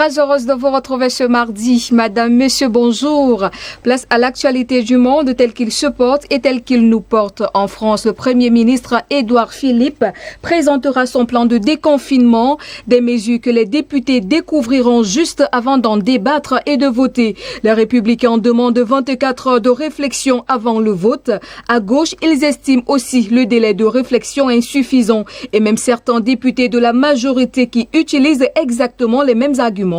Très heureuse de vous retrouver ce mardi. Madame, monsieur, bonjour. Place à l'actualité du monde tel qu'il se porte et tel qu'il nous porte. En France, le Premier ministre Édouard Philippe présentera son plan de déconfinement, des mesures que les députés découvriront juste avant d'en débattre et de voter. Les Républicains demandent 24 heures de réflexion avant le vote. À gauche, ils estiment aussi le délai de réflexion insuffisant et même certains députés de la majorité qui utilisent exactement les mêmes arguments.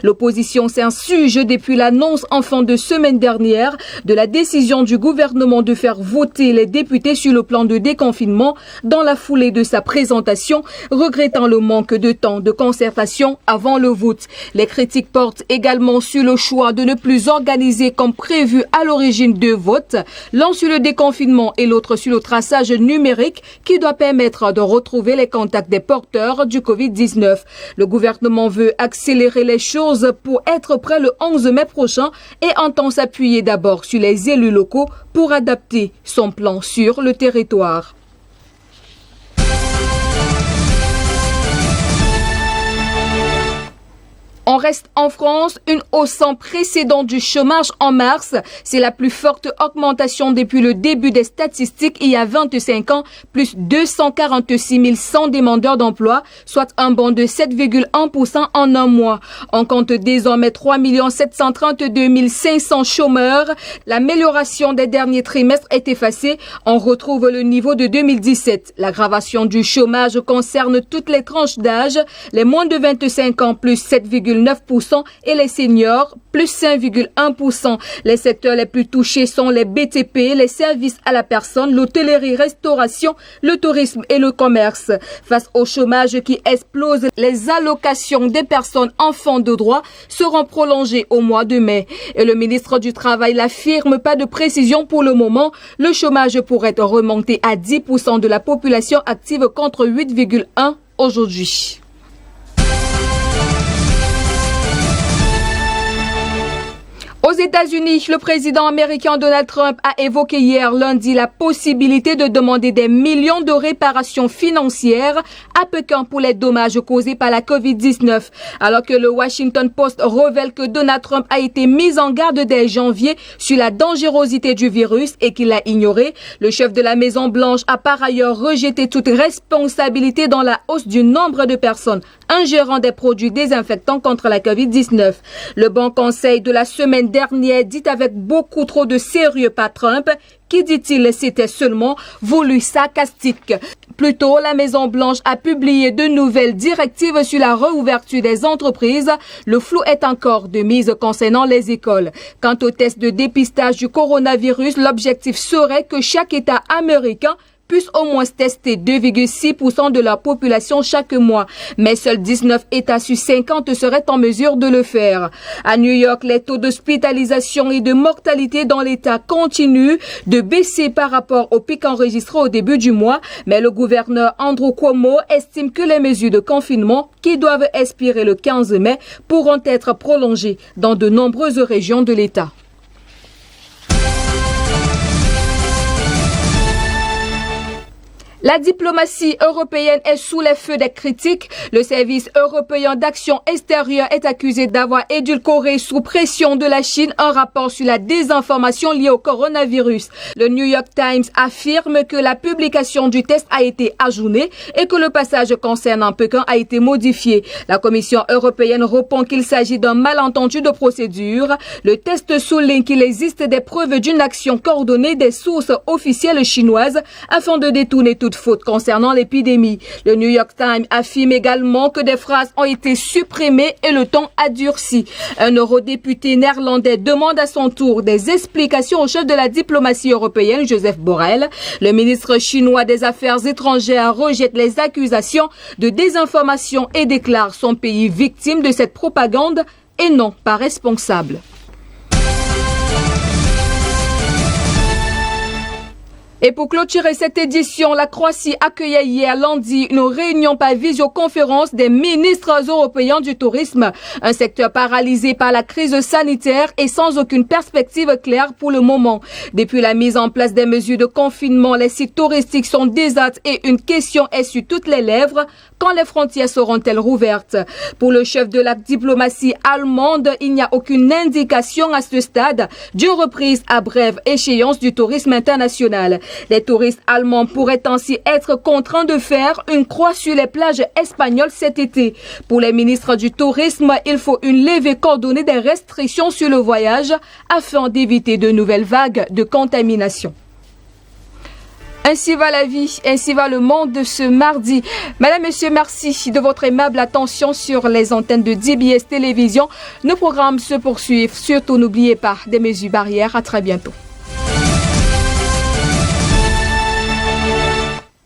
L'opposition s'insurge depuis l'annonce en fin de semaine dernière de la décision du gouvernement de faire voter les députés sur le plan de déconfinement dans la foulée de sa présentation, regrettant le manque de temps de concertation avant le vote. Les critiques portent également sur le choix de ne plus organiser comme prévu à l'origine deux votes, l'un sur le déconfinement et l'autre sur le traçage numérique qui doit permettre de retrouver les contacts des porteurs du Covid-19. Le gouvernement veut accélérer les choses pour être prêt le 11 mai prochain et entend s'appuyer d'abord sur les élus locaux pour adapter son plan sur le territoire. On reste en France, une hausse sans précédent du chômage en mars. C'est la plus forte augmentation depuis le début des statistiques il y a 25 ans, plus 246 100 demandeurs d'emploi, soit un bond de 7,1% en un mois. On compte désormais 3 732 500 chômeurs. L'amélioration des derniers trimestres est effacée. On retrouve le niveau de 2017. L'aggravation du chômage concerne toutes les tranches d'âge. Les moins de 25 ans, plus 7,9% et les seniors, plus 5,1%. Les secteurs les plus touchés sont les BTP, les services à la personne, l'hôtellerie-restauration, le tourisme et le commerce. Face au chômage qui explose, les allocations des personnes en fin de droit seront prolongées au mois de mai. Et le ministre du Travail l'affirme, pas de précision pour le moment. Le chômage pourrait remonter à 10% de la population active contre 8,1% aujourd'hui. Aux États-Unis, le président américain Donald Trump a évoqué hier lundi la possibilité de demander des millions de réparations financières à Pékin pour les dommages causés par la COVID-19. Alors que le Washington Post révèle que Donald Trump a été mis en garde dès janvier sur la dangerosité du virus et qu'il l'a ignoré, le chef de la Maison-Blanche a par ailleurs rejeté toute responsabilité dans la hausse du nombre de personnes ingérant des produits désinfectants contre la COVID-19. Le bon conseil de la semaine dernière dit avec beaucoup trop de sérieux par Trump, qui dit-il c'était seulement voulu sarcastique. Plus tôt, la Maison-Blanche a publié de nouvelles directives sur la réouverture des entreprises. Le flou est encore de mise concernant les écoles. Quant au test de dépistage du coronavirus, l'objectif serait que chaque État américain puisse au moins tester 2,6% de la population chaque mois. Mais seuls 19 États sur 50 seraient en mesure de le faire. À New York, les taux d'hospitalisation et de mortalité dans l'État continuent de baisser par rapport au pic enregistré au début du mois. Mais le gouverneur Andrew Cuomo estime que les mesures de confinement qui doivent expirer le 15 mai pourront être prolongées dans de nombreuses régions de l'État. La diplomatie européenne est sous les feux des critiques. Le service européen d'action extérieure est accusé d'avoir édulcoré sous pression de la Chine un rapport sur la désinformation liée au coronavirus. Le New York Times affirme que la publication du test a été ajournée et que le passage concernant Pékin a été modifié. La Commission européenne répond qu'il s'agit d'un malentendu de procédure. Le test souligne qu'il existe des preuves d'une action coordonnée des sources officielles chinoises afin de détourner toute faute concernant l'épidémie. Le New York Times affirme également que des phrases ont été supprimées et le ton a durci. Un eurodéputé néerlandais demande à son tour des explications au chef de la diplomatie européenne, Joseph Borrell. Le ministre chinois des Affaires étrangères rejette les accusations de désinformation et déclare son pays victime de cette propagande et non pas responsable. Et pour clôturer cette édition, la Croatie accueillait hier lundi une réunion par visioconférence des ministres européens du tourisme. Un secteur paralysé par la crise sanitaire et sans aucune perspective claire pour le moment. Depuis la mise en place des mesures de confinement, les sites touristiques sont déserts et une question est sur toutes les lèvres. Quand les frontières seront-elles rouvertes? Pour le chef de la diplomatie allemande, il n'y a aucune indication à ce stade d'une reprise à brève échéance du tourisme international. Les touristes allemands pourraient ainsi être contraints de faire une croix sur les plages espagnoles cet été. Pour les ministres du tourisme, il faut une levée coordonnée des restrictions sur le voyage afin d'éviter de nouvelles vagues de contamination. Ainsi va la vie, ainsi va le monde de ce mardi. Madame, Monsieur, merci de votre aimable attention sur les antennes de DBS Télévision. Nos programmes se poursuivent. Surtout, n'oubliez pas des mesures barrières. À très bientôt.